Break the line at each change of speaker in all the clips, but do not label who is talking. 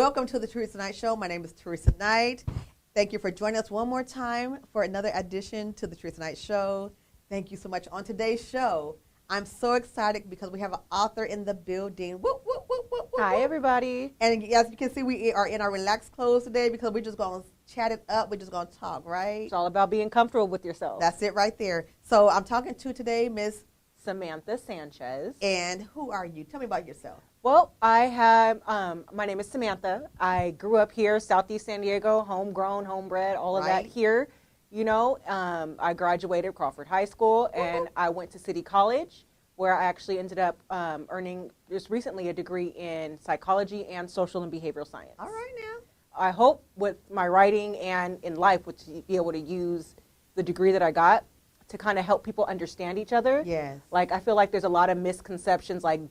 Welcome to the Teresa Knight Show. My name is Teresa Knight. Thank you for joining us one more time for another edition to the Teresa Knight Show. Thank you so much. On today's show, I'm so excited because we have an author in the building. Woo, woo, woo, woo, woo,
Hi,
woo.
everybody.
And as you can see, we are in our relaxed clothes today because we're just going to chat it up. We're just going to talk, right?
It's all about being comfortable with yourself.
That's it right there. So I'm talking to today Miss
Samantha Sanchez.
And who are you? Tell me about yourself.
Well, my name is Samantha. I grew up here, Southeast San Diego, homegrown, homebred, all of that here. You know, I graduated Crawford High School, and I went to City College, where I actually ended up earning just recently a degree in psychology and social and behavioral science.
All right now.
I hope with my writing and in life, to be able to use the degree that I got to kind of help people understand each other.
Yes.
Like, I feel like there's a lot of misconceptions, like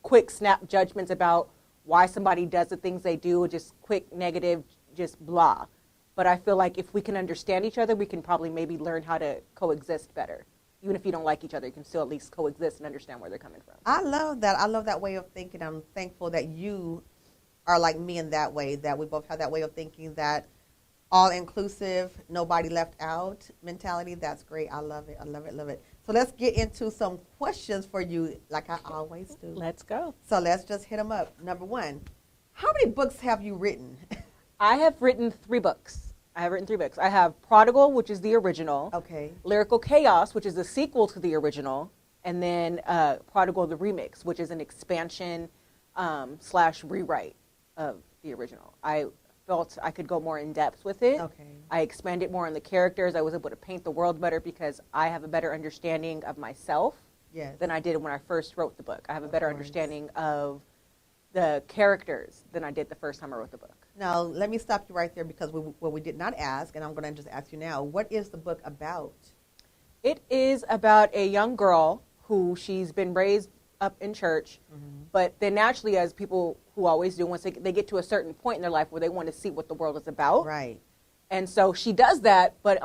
quick snap judgments about why somebody does the things they do, just quick negative, just blah. But I feel like if we can understand each other, we can probably maybe learn how to coexist better. Even if you don't like each other, you can still at least coexist and understand where they're coming from.
I love that. I love that way of thinking. I'm thankful that you are like me in that way, that we both have that way of thinking, that all-inclusive, nobody left out mentality. That's great. I love it. I love it, love it. So let's get into some questions for you, like I always do.
Let's go.
So let's just hit them up. Number one, how many books have you written?
I have written 3 books. I have Prodigal, which is the original.
Okay.
Lyrical Chaos, which is a sequel to the original. And then Prodigal the Remix, which is an expansion / rewrite of the original. I felt I could go more in depth with it.
Okay.
I expanded more on the characters. I was able to paint the world better because I have a better understanding of myself than I did when I first wrote the book. I have a better understanding of the characters than I did the first time I wrote the book.
Now, let me stop you right there because what we did not ask, and I'm going to just ask you now, what is the book about?
It is about a young girl who she's been raised up in church, but then naturally, as people who always do, once they get to a certain point in their life where they want to see what the world is about.
Right.
And so she does that, but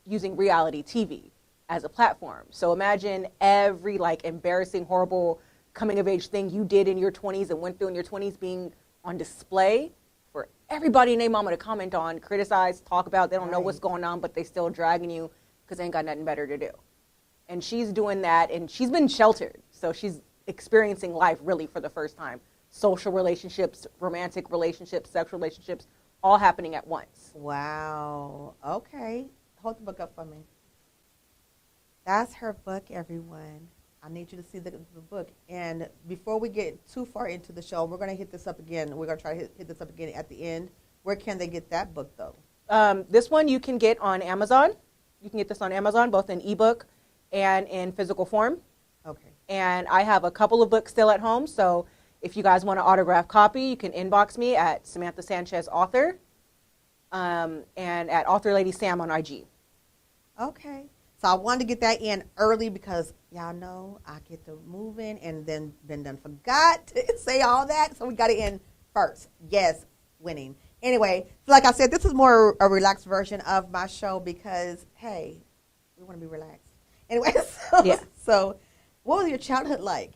using reality TV as a platform. So imagine every embarrassing, horrible coming of age thing you did in your 20s and went through in your 20s being on display for everybody and their mama to comment on, criticize, talk about. They don't know what's going on, but they still dragging you because they ain't got nothing better to do. And she's doing that, and she's been sheltered. So she's experiencing life really for the first time. Social relationships, romantic relationships, sexual relationships, all happening at once.
Wow. Okay. Hold the book up for me. That's her book, everyone. I need you to see the book. And before we get too far into the show, we're going to hit this up again. We're going to try to hit this up again at the end. Where can they get that book, though?
This one you can get on Amazon. You can get this on Amazon, both in ebook and in physical form. Okay. And I have a couple of books still at home, so if you guys want an autographed copy, you can inbox me at Samantha Sanchez Author and at Author Lady Sam on IG. Okay.
So I wanted to get that in early because y'all know I get to moving and then forgot to say all that. So we got it in first. Yes, winning. Anyway, so like I said, this is more a relaxed version of my show because, hey, we want to be relaxed. Anyway, so what was your childhood like?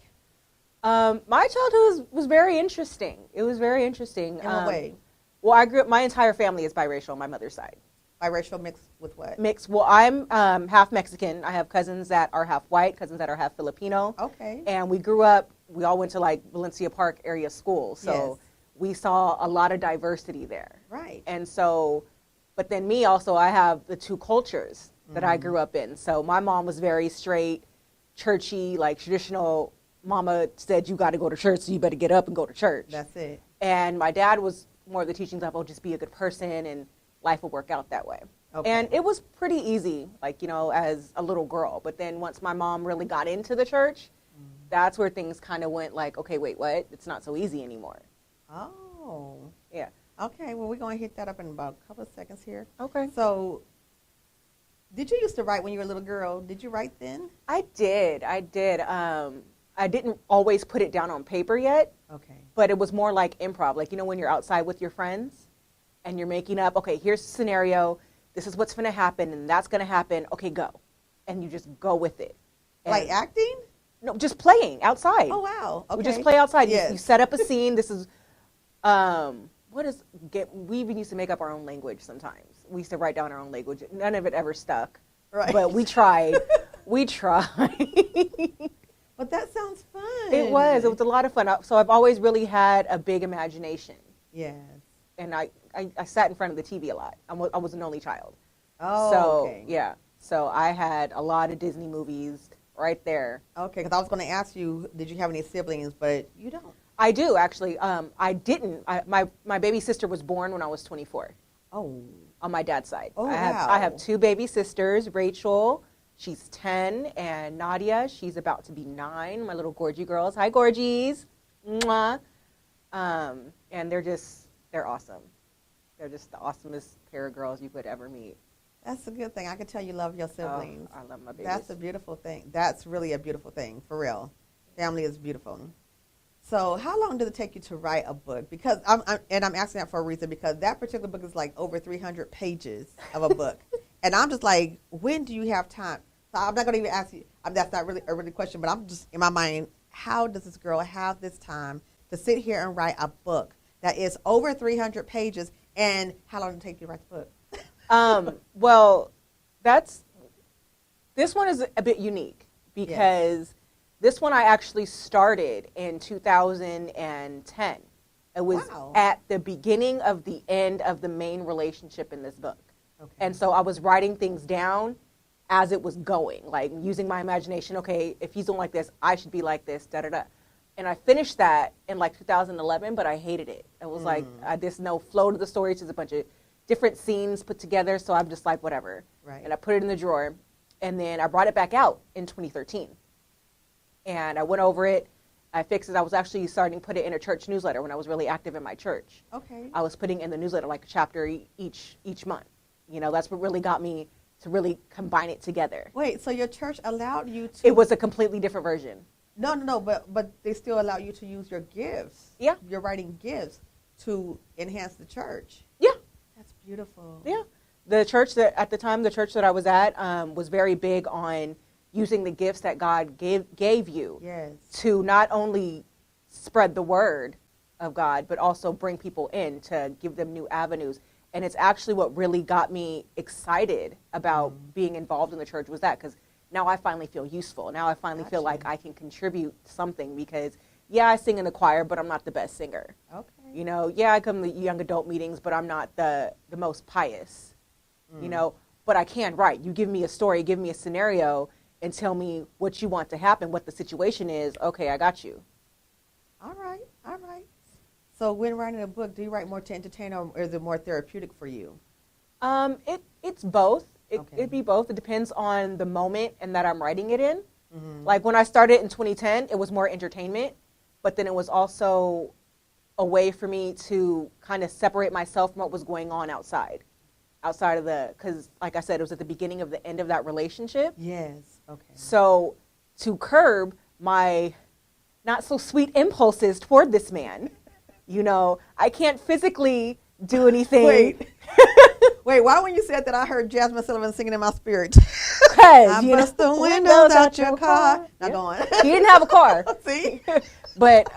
My childhood was very interesting. It was very interesting.
In what way?
Well, I grew up, my entire family is biracial on my mother's side.
Biracial mixed with what?
Mixed. Well, I'm half Mexican. I have cousins that are half white, cousins that are half Filipino.
Okay.
And we grew up, we all went to Valencia Park area school. So we saw a lot of diversity there.
Right.
And so, but then me also, I have the 2 cultures that I grew up in. So my mom was very straight, churchy, traditional. Mama said, you got to go to church, so you better get up and go to church.
That's it.
And my dad was more of the teachings of, just be a good person and life will work out that way. Okay. And it was pretty easy, as a little girl. But then once my mom really got into the church, that's where things kind of went okay, wait, what? It's not so easy anymore.
Oh.
Yeah.
Okay, well, we're going to hit that up in about a couple of seconds here.
Okay.
So did you used to write when you were a little girl? Did you write then?
I did. I didn't always put it down on paper yet. Okay. But it was more like improv. When you're outside with your friends and you're making up, okay, here's the scenario. This is what's going to happen and that's going to happen. Okay, go. And you just go with it. And
like acting?
No, just playing outside.
Oh, wow. Okay.
We just play outside.
Yes.
You set up a scene. This is we even used to make up our own language sometimes. We used to write down our own language. None of it ever stuck.
Right.
But we tried. We tried.
But that sounds fun.
It was a lot of fun. So I've always really had a big imagination.
Yes.
And I sat in front of the TV a lot. I was an only child.
Oh,
so,
okay.
Yeah. So I had a lot of Disney movies right there.
Okay, because I was going to ask you, did you have any siblings? But you don't.
I do, actually. I didn't. My baby sister was born when I was 24.
Oh.
On my dad's side.
Oh,
wow. I have 2 baby sisters, Rachel, she's 10, and Nadia, she's about to be 9, my little Gorgie girls. Hi, Gorgies. Mwah. And they're awesome. They're just the awesomest pair of girls you could ever meet.
That's a good thing. I can tell you love your siblings.
Oh, I love my babies.
That's a beautiful thing. That's really a beautiful thing, for real. Family is beautiful. So how long did it take you to write a book? Because I'm asking that for a reason, because that particular book is like over 300 pages of a book. And I'm just like, when do you have time? So I'm not going to even ask you. That's not really a really question, but I'm just in my mind, how does this girl have this time to sit here and write a book that is over 300 pages? And how long did it take you to write the book?
Well, this one is a bit unique because this one I actually started in 2010. It was at the beginning of the end of the main relationship in this book. Okay. And so I was writing things down as it was going, like using my imagination. Okay, if he's doing like this, I should be like this, da-da-da. And I finished that in like 2011, but I hated it. It was like, there's no flow to the story. It's just a bunch of different scenes put together. So I'm just like, whatever. Right. And I put it in the drawer. And then I brought it back out in 2013. And I went over it. I fixed it. I was actually starting to put it in a church newsletter when I was really active in my church. Okay. I was putting in the newsletter like a chapter each month. You know, that's what really got me to really combine it together.
Wait, so your church allowed you to?
It was a completely different version.
No, but they still allow you to use your gifts. Yeah. Your writing gifts to enhance the church. Yeah. That's beautiful.
Yeah. The church at the time that I was at was very big on using the gifts that God gave you to not only spread the word of God, but also bring people in to give them new avenues. And it's actually what really got me excited about being involved in the church was that, because now I finally feel useful. Now I finally feel like I can contribute something because, I sing in the choir, but I'm not the best singer. Okay. You know, I come to young adult meetings, but I'm not the most pious, you know, but I can write. You give me a story, give me a scenario, and tell me what you want to happen, what the situation is. Okay, I got you.
All right. So when writing a book, do you write more to entertain or is it more therapeutic for you?
It's both. It'd be both. It depends on the moment and that I'm writing it in. Mm-hmm. Like when I started in 2010, it was more entertainment, but then it was also a way for me to kind of separate myself from what was going on outside of because like I said, it was at the beginning of the end of that relationship. Yes. Okay. So to curb my not so sweet impulses toward this man, you know, I can't physically do anything.
Wait, why when you said that I heard Jasmine Sullivan singing in my spirit?
Because
I bust the windows out your car. Now go on.
He didn't have a car.
See?
But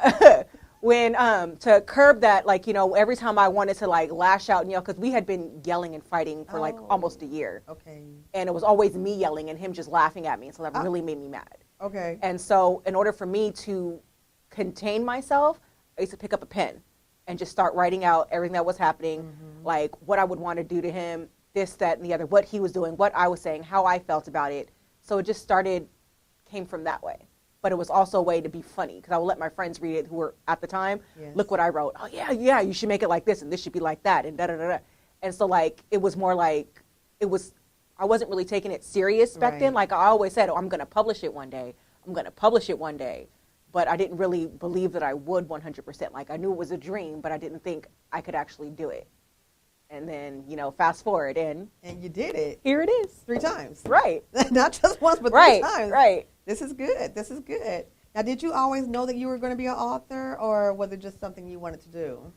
when to curb that, like, you know, every time I wanted to like lash out and yell, because we had been yelling and fighting for like almost a year. Okay. And it was always me yelling and him just laughing at me. So that really made me mad. Okay. And so in order for me to contain myself, I used to pick up a pen and just start writing out everything that was happening, like what I would want to do to him, this, that, and the other, what he was doing, what I was saying, how I felt about it. So it just came from that way. But it was also a way to be funny, because I would let my friends read it who were at the time, look what I wrote. Oh, yeah, you should make it like this, and this should be like that, and da-da-da-da. And so, like, it was more like, I wasn't really taking it serious back then. Like I always said, I'm going to publish it one day. But I didn't really believe that I would 100%. Like I knew it was a dream, but I didn't think I could actually do it. And then, you know, fast forward and
you did it.
Here it is.
3 times.
Right.
Not just once, but 3 times.
Right.
This is good. Now, did you always know that you were going to be an author, or was it just something you wanted to do?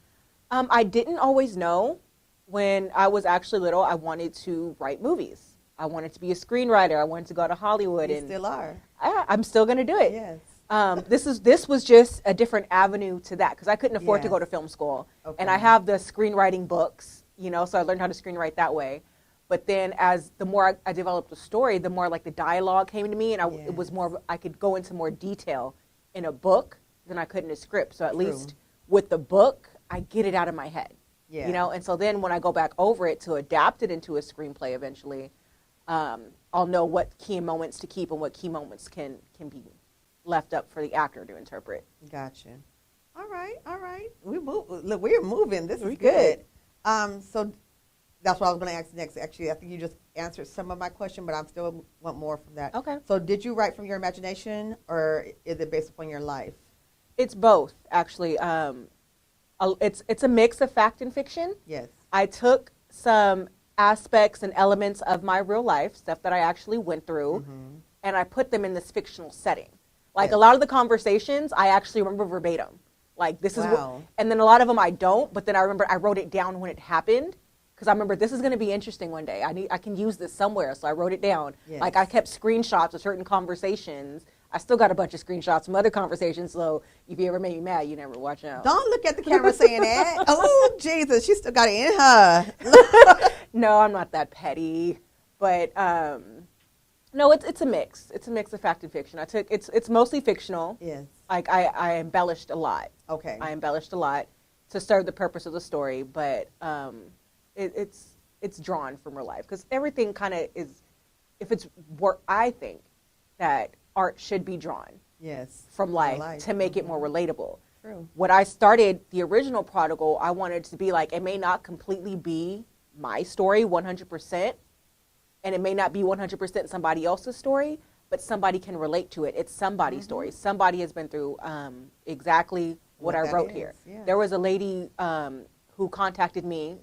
I didn't always know. When I was actually little, I wanted to write movies. I wanted to be a screenwriter. I wanted to go to Hollywood.
You still are.
I'm still going to do it.
Yes.
This was just a different avenue to that because I couldn't afford to
Yes.
go to film school,
Okay.
and I have the screenwriting books, so I learned how to screenwrite that way. But then, as the more I developed the story, the more like the dialogue came to me, and it was more. I could go into more detail in a book than I could in a script. So at
True.
least with the book, I get it out of my head.
Yeah.
And so then when I go back over it to adapt it into a screenplay eventually, I'll know what key moments to keep and what key moments can be left up for the actor to interpret.
Gotcha. All right. We move. Look, we're moving. This is
We
good. So that's what I was going to ask next. Actually, I think you just answered some of my question, but I still want more from that.
Okay.
So did you write from your imagination, or is it based upon your life?
It's both, actually. It's a mix of fact and fiction.
Yes.
I took some aspects and elements of my real life, stuff that I actually went through, and I put them in this fictional setting. Like a lot of the conversations, I actually remember verbatim. Like this is what, and then a lot of them I don't. But then I remember I wrote it down when it happened because I remember this is going to be interesting one day. I can use this somewhere, so I wrote it down.
Yes.
Like I kept screenshots of certain conversations. I still got a bunch of screenshots from other conversations. So if you ever made me mad, you never watch out.
Don't look at the camera saying that. Oh Jesus, she still got it in her.
No, I'm not that petty, but. No, it's a mix. It's a mix of fact and fiction. It's mostly fictional.
Yes.
Like I embellished a lot.
Okay.
I embellished a lot to serve the purpose of the story, but it's drawn from real life because everything kind of is. If it's work, I think that art should be drawn.
Yes.
From life to make it more relatable.
True.
When I started the original Prodigal, I wanted to be like it may not completely be my story 100%. And it may not be 100% somebody else's story, but somebody can relate to it. It's somebody's story. Somebody has been through exactly what I wrote here.
Yes.
There was a lady who contacted me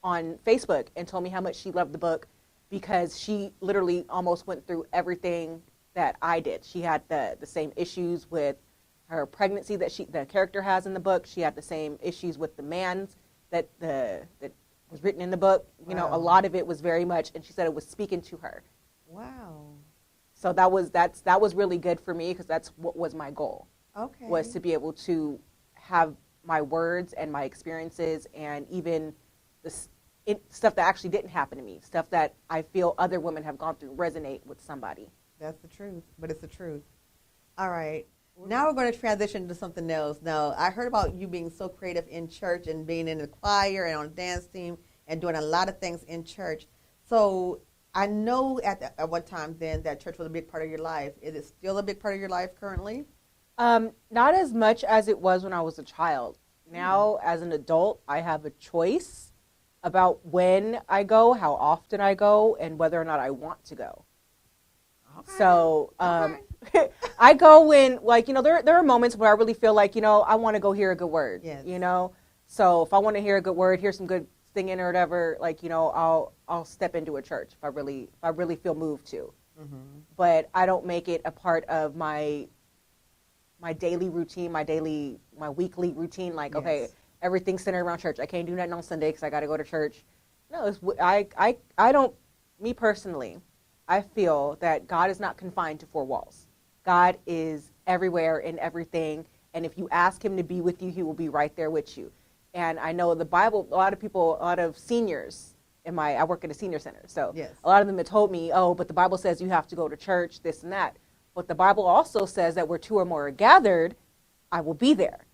on Facebook and told me how much she loved the book because she literally almost went through everything that I did. She had the same issues with her pregnancy that the character has in the book. She had the same issues with the man's that was written in the book. A lot of it was very much, and she said it was speaking to her.
Wow.
So that was really good for me because that's what was my goal.
Okay.
Was to be able to have my words and my experiences and even the stuff that actually didn't happen to me, stuff that I feel other women have gone through resonate with somebody.
That's the truth, but it's the truth. All right. Now we're going to transition to something else. Now, I heard about you being so creative in church and being in the choir and on a dance team and doing a lot of things in church. So I know at one time then that church was a big part of your life. Is it still a big part of your life currently?
Not as much as it was when I was a child. Now, as an adult, I have a choice about when I go, how often I go, and whether or not I want to go. Okay. So I go when, there are moments where I really feel like, I want to go hear a good word.
Yes.
So if I want to hear a good word, hear some good singing or whatever, I'll step into a church if I really feel moved to. Mm-hmm. But I don't make it a part of my daily routine, my weekly routine. Like, yes. Okay, everything's centered around church. I can't do nothing on Sunday because I got to go to church. No, I don't. Me personally, I feel that God is not confined to four walls. God is everywhere in everything, and if you ask Him to be with you, He will be right there with you. And I know the Bible. A lot of seniors. I work at a senior center, so yes. A lot of them have told me, "Oh, but the Bible says you have to go to church, this and that." But the Bible also says that where two or more are gathered, I will be there.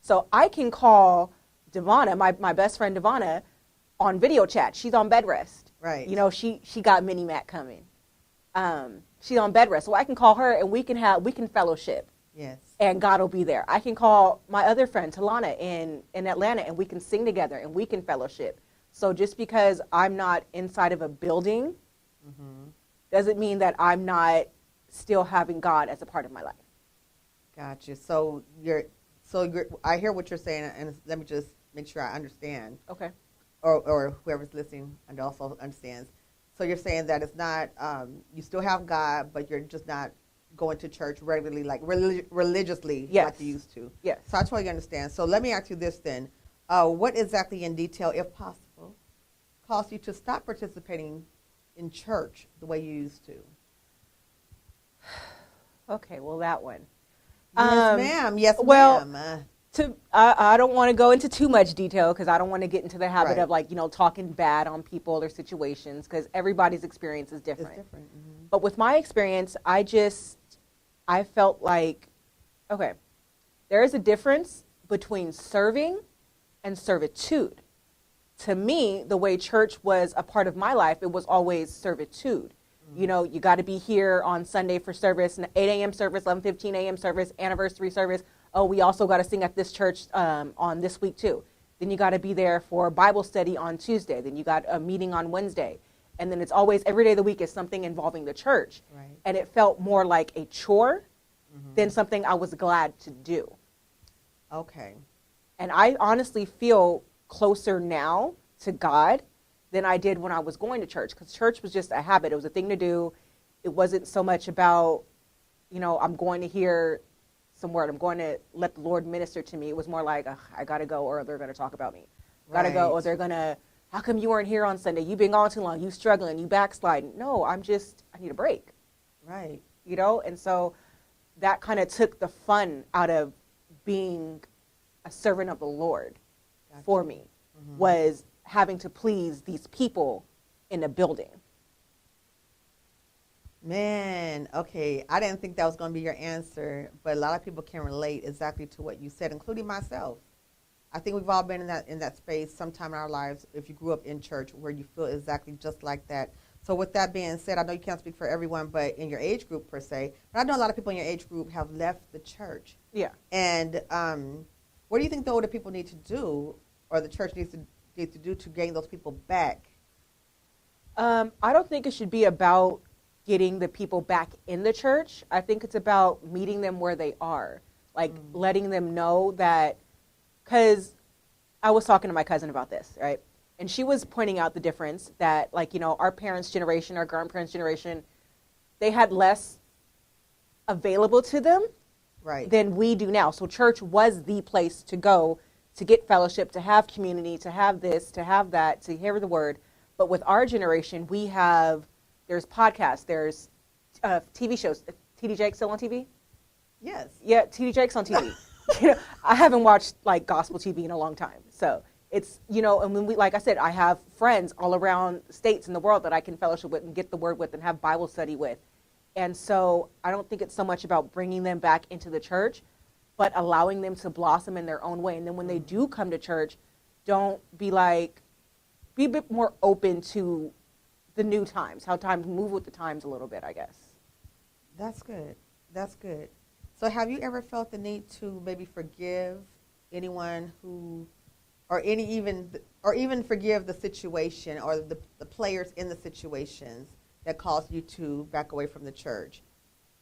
So I can call Devonna, my best friend Devonna, on video chat. She's on bed rest.
Right.
She got mini Mac coming. She's on bed rest. So I can call her and we can fellowship.
Yes. And
God will be there. I can call my other friend Talana in Atlanta and we can sing together and we can fellowship. So just because I'm not inside of a building doesn't mean that I'm not still having God as a part of my life. Gotcha.
So I hear what you're saying, and let me just make sure I understand.
Okay.
Or whoever's listening and also understands. So you're saying that it's not, you still have God, but you're just not going to church regularly, like religiously,
yes.
like you used to.
Yes.
So I totally understand. So let me ask you this then. What exactly in detail, if possible, caused you to stop participating in church the way you used to?
Okay, well, that one.
Yes, ma'am. Yes,
well,
ma'am.
I don't want to go into too much detail because I don't want to get into the habit
Right.
of like, talking bad on people or situations because everybody's experience is
It's
different.
different. Mm-hmm.
But with my experience, I felt like, okay, there is a difference between serving and servitude. To me, the way church was a part of my life, it was always servitude.
Mm-hmm.
You got to be here on Sunday for service, 8 a.m. service, 11:15 a.m. service, anniversary service. Oh, we also got to sing at this church on this week too. Then you got to be there for Bible study on Tuesday. Then you got a meeting on Wednesday. And then it's always every day of the week is something involving the church.
Right.
And it felt more like a chore than something I was glad to do.
Okay.
And I honestly feel closer now to God than I did when I was going to church, because church was just a habit. It was a thing to do. It wasn't so much about, I'm going to hear some word. I'm going to let the Lord minister to me. It was more like, I got to go or they're going to talk about me. Got to go or they're going to, how come you weren't here on Sunday? You've been gone too long. You struggling. You backsliding. No, I need a break.
Right.
And so that kind of took the fun out of being a servant of the Lord for me, was having to please these people in a building.
Man, okay. I didn't think that was going to be your answer, but a lot of people can relate exactly to what you said, including myself. I think we've all been in that space sometime in our lives, if you grew up in church, where you feel exactly just like that. So with that being said, I know you can't speak for everyone, but in your age group per se, but I know a lot of people in your age group have left the church.
Yeah.
And what do you think the older people need to do, or the church needs to do to gain those people back?
I don't think it should be about getting the people back in the church. I think it's about meeting them where they are, like letting them know that, because I was talking to my cousin about this, right? And she was pointing out the difference that, like, our parents' generation, our grandparents' generation, they had less available to them than we do now. So church was the place to go to get fellowship, to have community, to have this, to have that, to hear the word. But with our generation, there's podcasts, there's TV shows. TD Jakes still on TV?
Yes.
Yeah, TD Jakes on TV. I haven't watched like gospel TV in a long time. So it's, and when like I said, I have friends all around states in the world that I can fellowship with and get the word with and have Bible study with. And so I don't think it's so much about bringing them back into the church, but allowing them to blossom in their own way. And then when they do come to church, don't be a bit more open to the new times, how times move with the times a little bit, I guess.
That's good. That's good. So have you ever felt the need to maybe forgive anyone or even forgive the situation or the players in the situations that caused you to back away from the church?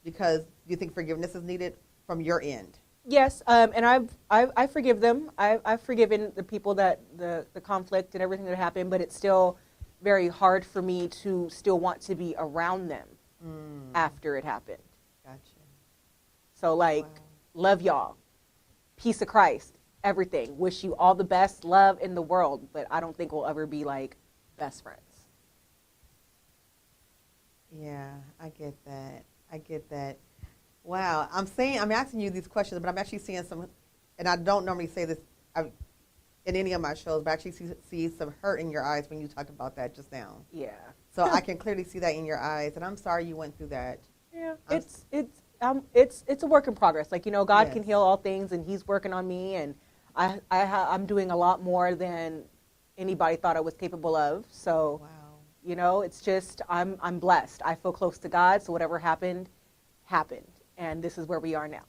Because you think forgiveness is needed from your end?
Yes, and I forgive them. I've forgiven the people that the conflict and everything that happened, but it's still very hard for me to still want to be around them after it happened.
Gotcha.
So love y'all, peace of Christ, everything. Wish you all the best love in the world, but I don't think we'll ever be like best friends.
Yeah, I get that. Wow, I'm asking you these questions, but I'm actually seeing some, and I don't normally say this in any of my shows, but I actually see some hurt in your eyes when you talked about that just now.
Yeah.
So I can clearly see that in your eyes, and I'm sorry you went through that.
Yeah, it's a work in progress. Like, God can
Yes.
heal all things, and He's working on me, and I'm doing a lot more than anybody thought I was capable of. So,
Wow.
it's just I'm blessed. I feel close to God, so whatever happened, and this is where we are now.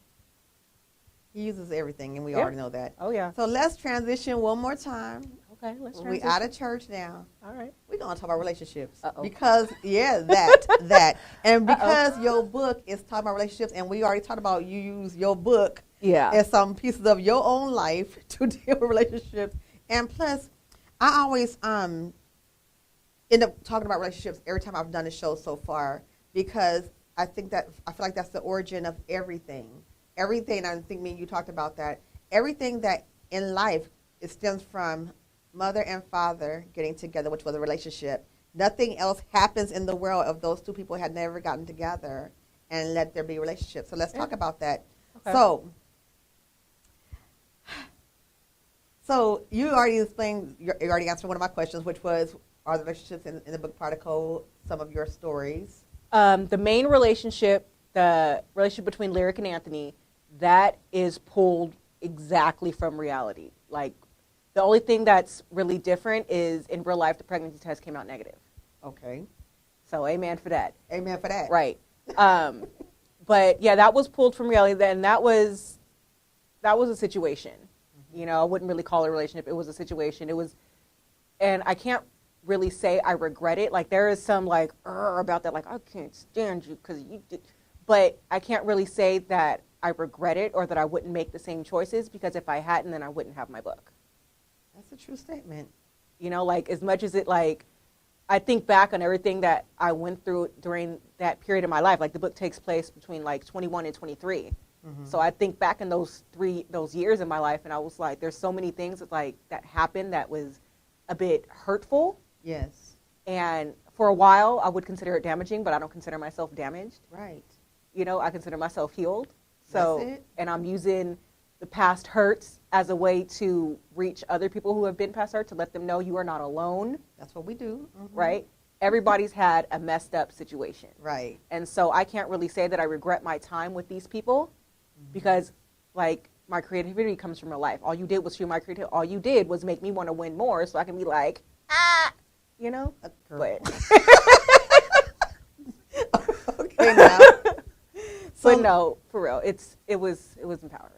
He uses everything, and we already know that.
Oh yeah.
So let's transition one more time.
Okay, let's transition.
We out of church now.
All right.
We're going to talk about relationships.
Uh-oh.
Because, that. And because your book is talking about relationships, and we already talked about you use your book as some pieces of your own life to deal with relationships. And plus, I always end up talking about relationships every time I've done a show so far, because I feel like that's the origin of everything. Everything, I think me and you talked about that. Everything that in life, it stems from mother and father getting together, which was a relationship. Nothing else happens in the world if those two people had never gotten together and let there be a relationship. So let's talk about that.
Okay.
So you already explained, you already answered one of my questions, which was, are the relationships in the book Particle some of your stories?
The main relationship, the relationship between Lyric and Anthony, that is pulled exactly from reality. Like, the only thing that's really different is in real life, the pregnancy test came out negative.
Okay.
So amen for that.
Amen for that.
Right. But yeah, that was pulled from reality. Then that was a situation. Mm-hmm. You know, I wouldn't really call it a relationship. It was a situation. It was, and I can't really say I regret it. Like, there is some like about that. Like, I can't stand you because you did. But I can't really say that I regret it or that I wouldn't make the same choices, because if I hadn't, then I wouldn't have my book.
That's a true statement.
You know, like, as much as it, like, I think back on everything that I went through during that period of my life. Like, the book takes place between like 21 and 23. Mm-hmm. So I think back in those years in my life, and I was like, there's so many things that, like, that happened that was a bit hurtful.
Yes.
And for a while, I would consider it damaging, but I don't consider myself damaged.
Right.
You know, I consider myself healed. So,
that's it.
And I'm using the past hurts as a way to reach other people who have been past hurt, to let them know you are not alone.
That's what we do. Mm-hmm.
Right? Everybody's had a messed up situation.
Right.
And so I can't really say that I regret my time with these people, mm-hmm. because, like, my creativity comes from real life. All you did was shoot my creativity. All you did was make me want to win more, so I can be like, you know? But
okay, now.
But no, for real, it was empowering.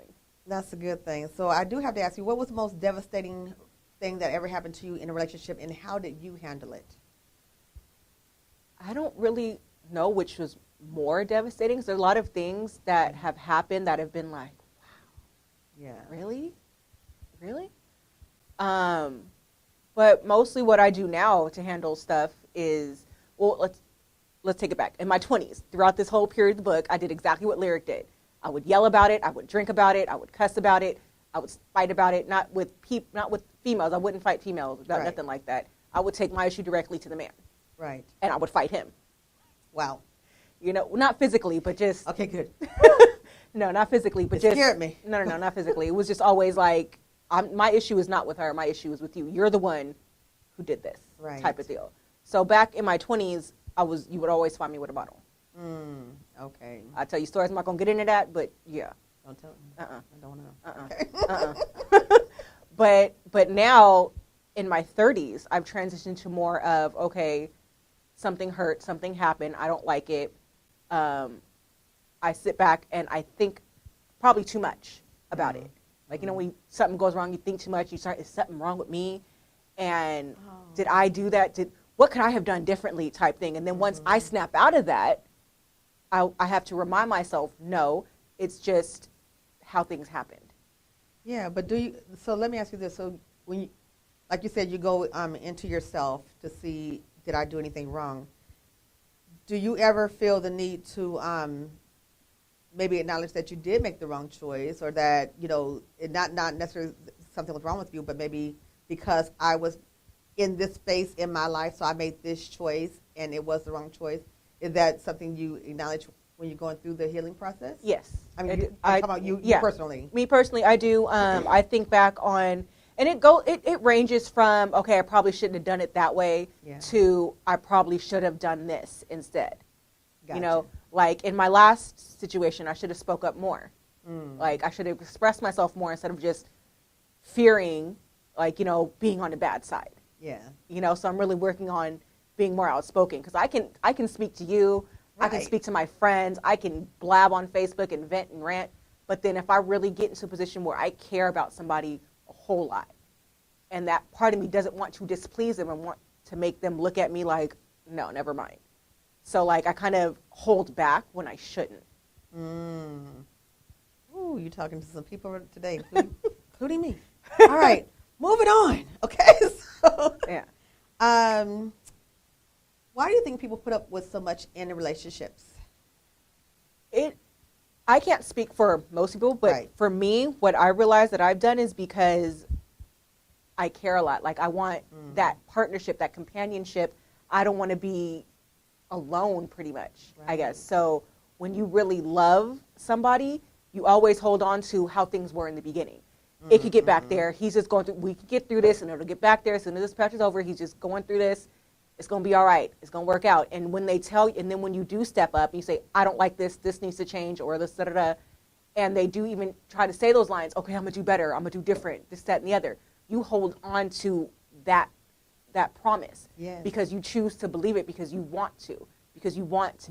That's a good thing. So I do have to ask you, what was the most devastating thing that ever happened to you in a relationship, and how did you handle it?
I don't really know which was more devastating. There's a lot of things that have happened that have been like, wow,
yeah,
really? But mostly what I do now to handle stuff is, well, let's take it back. In my 20s, throughout this whole period of the book, I did exactly what Lyric did. I would yell about it. I would drink about it. I would cuss about it. I would fight about it. Not with females. I wouldn't fight females about nothing like that. I would take my issue directly to the man.
Right.
And I would fight him.
Wow.
You know, not physically, but just.
Okay, good.
No, not physically, but
it scared me.
No, not physically. It was just always like, my issue is not with her. My issue is with you. You're the one who did this, type of deal. So back in my 20s, you would always find me with a bottle.
Okay.
I tell you stories. I'm not gonna get into that, but yeah.
Don't tell me. I don't know.
Okay. But now, in my 30s, I've transitioned to more of, okay, something hurt, something happened, I don't like it. I sit back and I think probably too much about it. Like, you know, when something goes wrong, you think too much. You start, is something wrong with me? And did I do that? What could I have done differently, type thing? And then once I snap out of that, I have to remind myself, no, it's just how things happened.
Yeah, but so let me ask you this. So when you, like you said, you go into yourself to see, did I do anything wrong? Do you ever feel the need to maybe acknowledge that you did make the wrong choice, or that, you know, it not necessarily something was wrong with you, but maybe because I was in this space in my life, so I made this choice and it was the wrong choice? Is that something you acknowledge when you're going through the healing process?
Yes.
I mean, I'm talking about you personally.
Me personally, I do. I think back on, and it ranges from, okay, I probably shouldn't have done it that way, to I probably should have done this instead. Gotcha. You know, like in my last situation, I should have spoke up more. Like, I should have expressed myself more instead of just fearing, like, you know, being on the bad side. Yeah. You know, so I'm really working on being more outspoken, because I can speak to you, I can speak to my friends, I can blab on Facebook and vent and rant, but then if I really get into a position where I care about somebody a whole lot, and that part of me doesn't want to displease them and want to make them look at me like, no, never mind. So, like, I kind of hold back when I shouldn't.
Ooh, you're talking to some people today, including me. All right, moving on. Okay, so
yeah.
Why do you think people put up with so much in relationships?
I can't speak for most people, but for me, what I realize that I've done is because I care a lot. Like, I want that partnership, that companionship. I don't want to be alone, pretty much, I guess. So when you really love somebody, you always hold on to how things were in the beginning. It could get back there. He's just going through, we can get through this and it'll get back there. As soon as this patch is over, he's just going through this. It's going to be all right. It's going to work out. And when they tell you, and then when you do step up, you say, I don't like this needs to change, or this, da-da-da. And they do even try to say those lines, okay, I'm going to do better. I'm going to do different, this, that, and the other. You hold on to that promise.
Yes.
Because you choose to believe it, because you want to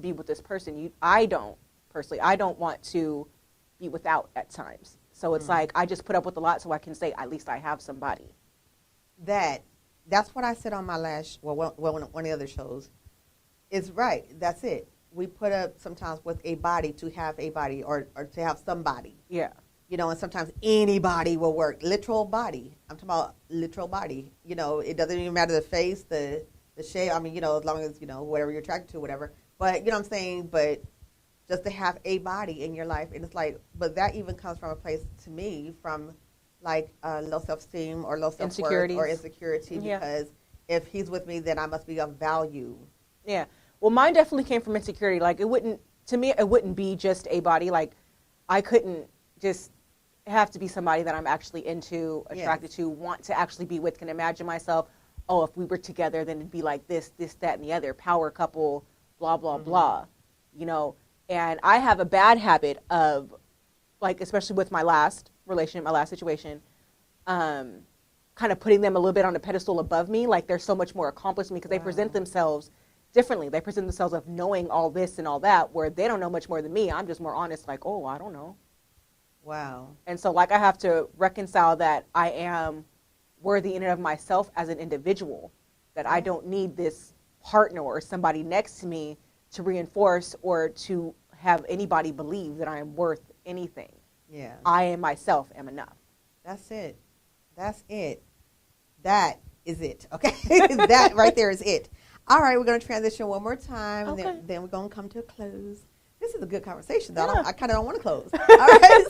be with this person. I don't want to be without at times. So it's like, I just put up with a lot so I can say, at least I have somebody.
That's what I said on my last, one of the other shows. It's right. That's it. We put up sometimes with a body to have a body, or to have somebody.
Yeah.
You know, and sometimes anybody will work. Literal body. I'm talking about literal body. You know, it doesn't even matter the face, the shape. I mean, you know, as long as, you know, whatever you're attracted to, whatever. But, you know what I'm saying? But just to have a body in your life. And it's like, but that even comes from a place, to me, from like low self-esteem or low self-worth or insecurity.
Yeah.
Because if he's with me, then I must be of value.
Yeah. Well, mine definitely came from insecurity. Like, it wouldn't be just a body. Like, I couldn't just have to be somebody that I'm actually into, attracted to, want to actually be with. Can imagine myself, oh, if we were together, then it'd be like this, that, and the other. Power couple, blah, blah, blah. You know, and I have a bad habit of, like, especially with my last relationship, my last situation, kind of putting them a little bit on a pedestal above me. Like, they're so much more accomplished than me, because they present themselves differently. They present themselves of knowing all this and all that, where they don't know much more than me. I'm just more honest, like, oh, I don't know.
Wow.
And so, like, I have to reconcile that I am worthy in and of myself as an individual, that I don't need this partner or somebody next to me to reinforce or to have anybody believe that I am worth anything.
Yeah.
I am myself am enough.
That's it. That's it. That is it. Okay. That right there is it. All right. We're going to transition one more time.
Okay.
And then we're going to come to a close. This is a good conversation, though.
Yeah.
I kind of don't want to close. All right.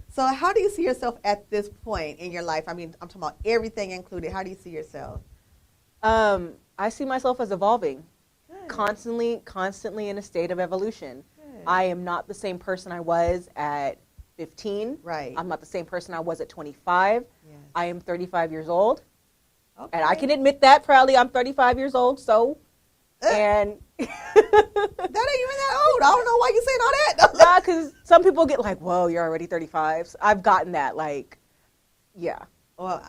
So how do you see yourself at this point in your life? I mean, I'm talking about everything included. How do you see yourself?
I see myself as evolving.
Good.
Constantly in a state of evolution.
Good.
I am not the same person I was at 15.
Right.
I'm not the same person I was at 25.
Yes.
I am 35 years old.
Okay.
And I can admit that proudly. I'm 35 years old, so. And.
That ain't even that old. I don't know why you're saying all that.
Nah, because some people get like, whoa, you're already 35. So I've gotten that, like, yeah.
Well,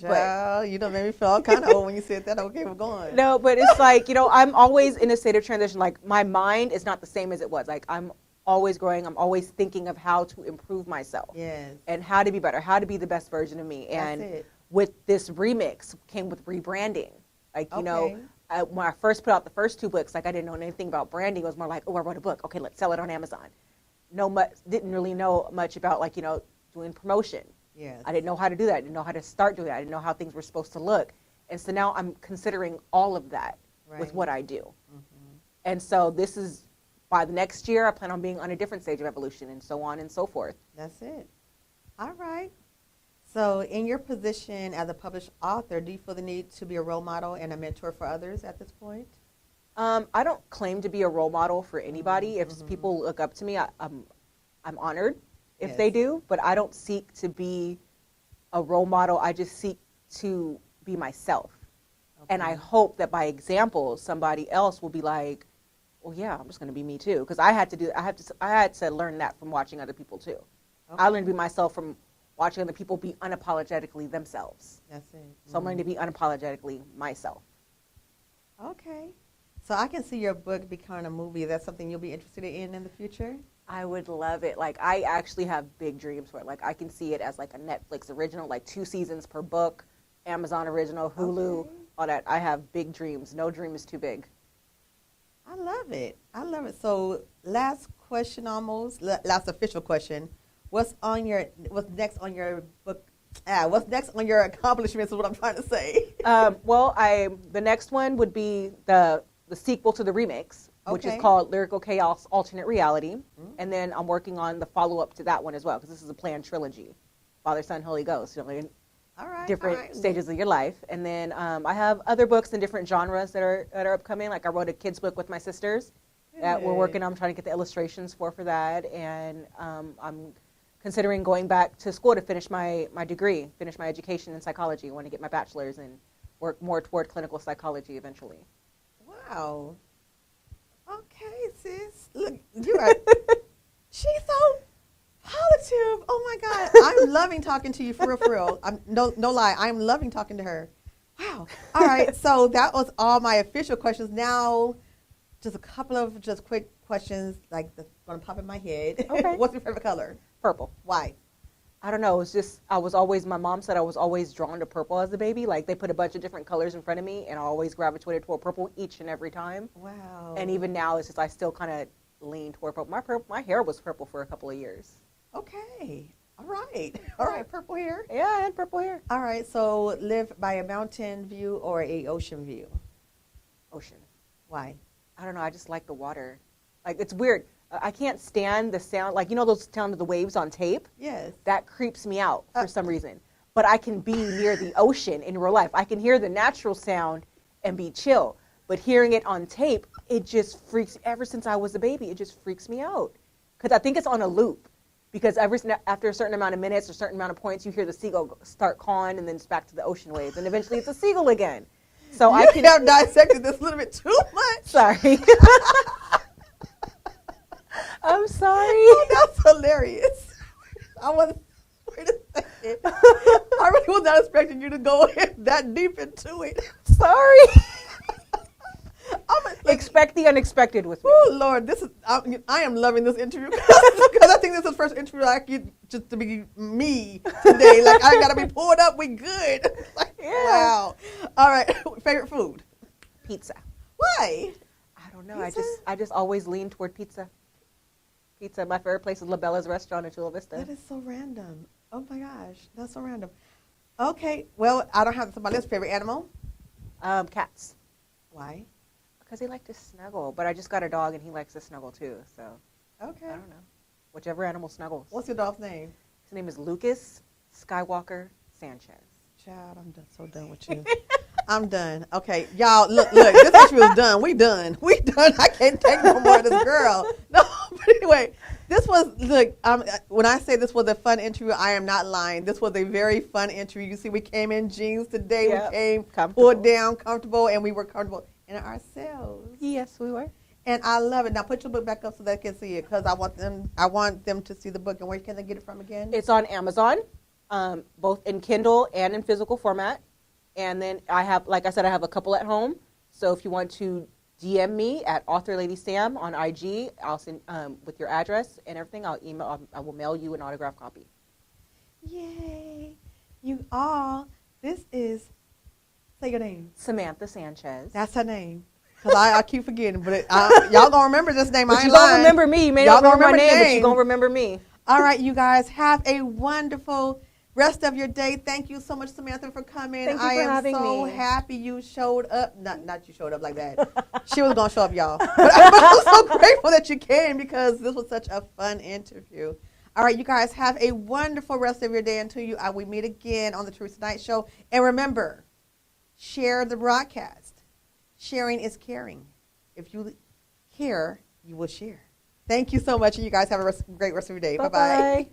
child, you done made me feel kind of old when you said that. Okay, we're going.
No, but it's like, you know, I'm always in a state of transition. Like, my mind is not the same as it was. Like, I'm always growing. I'm always thinking of how to improve myself.
Yes.
And how to be better, how to be the best version of me.
That's
And
it.
with this remix came with rebranding. Like, you know, when I first put out the first 2 books, like, I didn't know anything about branding. It was more like, oh, I wrote a book. Okay, let's sell it on Amazon. Didn't really know much about, like, you know, doing promotion.
Yes.
I didn't know how to do that. I didn't know how to start doing that. I didn't know how things were supposed to look. And so now I'm considering all of that with what I do. Mm-hmm. And so this is, by the next year, I plan on being on a different stage of evolution, and so on and so forth.
That's it. All right. So in your position as a published author, do you feel the need to be a role model and a mentor for others at this point?
I don't claim to be a role model for anybody. If people look up to me, I'm honored if they do, but I don't seek to be a role model. I just seek to be myself. Okay. And I hope that by example, somebody else will be like, well, yeah, I'm just going to be me too. Because I had to learn that from watching other people too. Okay. I learned to be myself from watching other people be unapologetically themselves.
That's it.
So I'm learning to be unapologetically myself.
Okay. So I can see your book becoming a movie. That's something you'll be interested in the future?
I would love it. Like, I actually have big dreams for it. Like, I can see it as like a Netflix original, like 2 seasons per book, Amazon original, Hulu, all that. I have big dreams. No dream is too big.
I love it. I love it. So last question almost, last official question. What's next on your book? What's next on your accomplishments is what I'm trying to say.
The next one would be the sequel to the remix, which is called Lyrical Chaos Alternate Reality. And then I'm working on the follow-up to that one as well, because this is a planned trilogy. Father, Son, Holy Ghost, you know, in different stages of your life. And then I have other books in different genres that are upcoming. Like, I wrote a kids book with my sisters, that we're working on. I'm trying to get the illustrations for that, and I'm considering going back to school to finish my degree, finish my education in psychology. I want to get my bachelor's and work more toward clinical psychology eventually.
Wow. Okay, sis. Look, you are. She's so positive. Oh my God, I'm loving talking to you for real. I'm no lie. I'm loving talking to her. Wow. All right. So that was all my official questions. Now, just a couple of just quick questions, like that's gonna pop in my head.
Okay.
What's your favorite color?
Purple.
Why?
I don't know. It's just my mom said I was always drawn to purple as a baby. Like they put a bunch of different colors in front of me, and I always gravitated toward purple each and every time.
Wow.
And even now, it's just I still kind of lean toward purple. My hair was purple for a couple of years.
Okay. All right. All right. Purple hair.
Yeah, I had purple hair.
All right. So live by a mountain view or a ocean view?
Ocean.
Why?
I don't know. I just like the water. Like it's weird. I can't stand the sound. Like you know those sound of the waves on tape.
Yes.
That creeps me out for some reason. But I can be near the ocean in real life. I can hear the natural sound and be chill. But hearing it on tape, it just freaks. Ever since I was a baby, it just freaks me out. Because I think it's on a loop. Because after a certain amount of minutes or a certain amount of points, you hear the seagull start cawing, and then it's back to the ocean waves, and eventually it's a seagull again. So I can
have dissected this a little bit too much.
Sorry. I'm sorry.
Oh, that's hilarious. I was. Wait a second. I really was not expecting you to go that deep into it.
Sorry. Expect the unexpected with me.
Oh Lord, this is I am loving this interview because I think this is the first interview I get just to be me today. Like I gotta be pulled up. We good. Like,
Yeah.
Wow. All right. Favorite food?
Pizza.
Why?
I don't know.
Pizza?
I just always lean toward pizza. Pizza. My favorite place is La Bella's restaurant in Chula Vista.
That is so random. Oh my gosh, that's so random. Okay. Well, I don't have this on my list. Favorite animal?
Cats.
Why?
Because he likes to snuggle, but I just got a dog and he likes to snuggle too. So
Okay.
I don't know. Whichever animal snuggles.
What's your dog's name?
His name is Lucas Skywalker Sanchez.
Child, I'm so done with you. I'm done. Okay, y'all, look, this interview is done. We done. I can't take no more of this girl. No, but anyway, this was, look, when I say this was a fun interview, I am not lying. This was a very fun interview. You see, we came in jeans today.
Yep.
We came pulled down, comfortable, and we were comfortable in ourselves.
Yes, we were.
And I love it. Now put your book back up so they can see it, because I want them to see the book. And where can they get it from again?
It's on Amazon, both in Kindle and in physical format. And then I have, like I said, I have a couple at home. So if you want to DM me at Author Lady Sam on IG, I'll send with your address and everything. I will mail you an autographed copy.
Yay! You all. This is. Say your name.
Samantha Sanchez.
That's her name. Because I keep forgetting, but y'all gonna remember this name.
But you gonna remember me. You may not remember my name, but you gonna remember me.
All right, you guys, have a wonderful rest of your day. Thank you so much, Samantha, for coming.
Thank you for having me.
I am so happy you showed up. Not you showed up like that. She was gonna show up, y'all. But I'm so grateful that you came because this was such a fun interview. All right, you guys, have a wonderful rest of your day until we meet again on the Teresa Knight Show. And remember, share the broadcast. Sharing is caring. If you care, you will share. Thank you so much, and you guys have a great rest of your day. Bye-bye.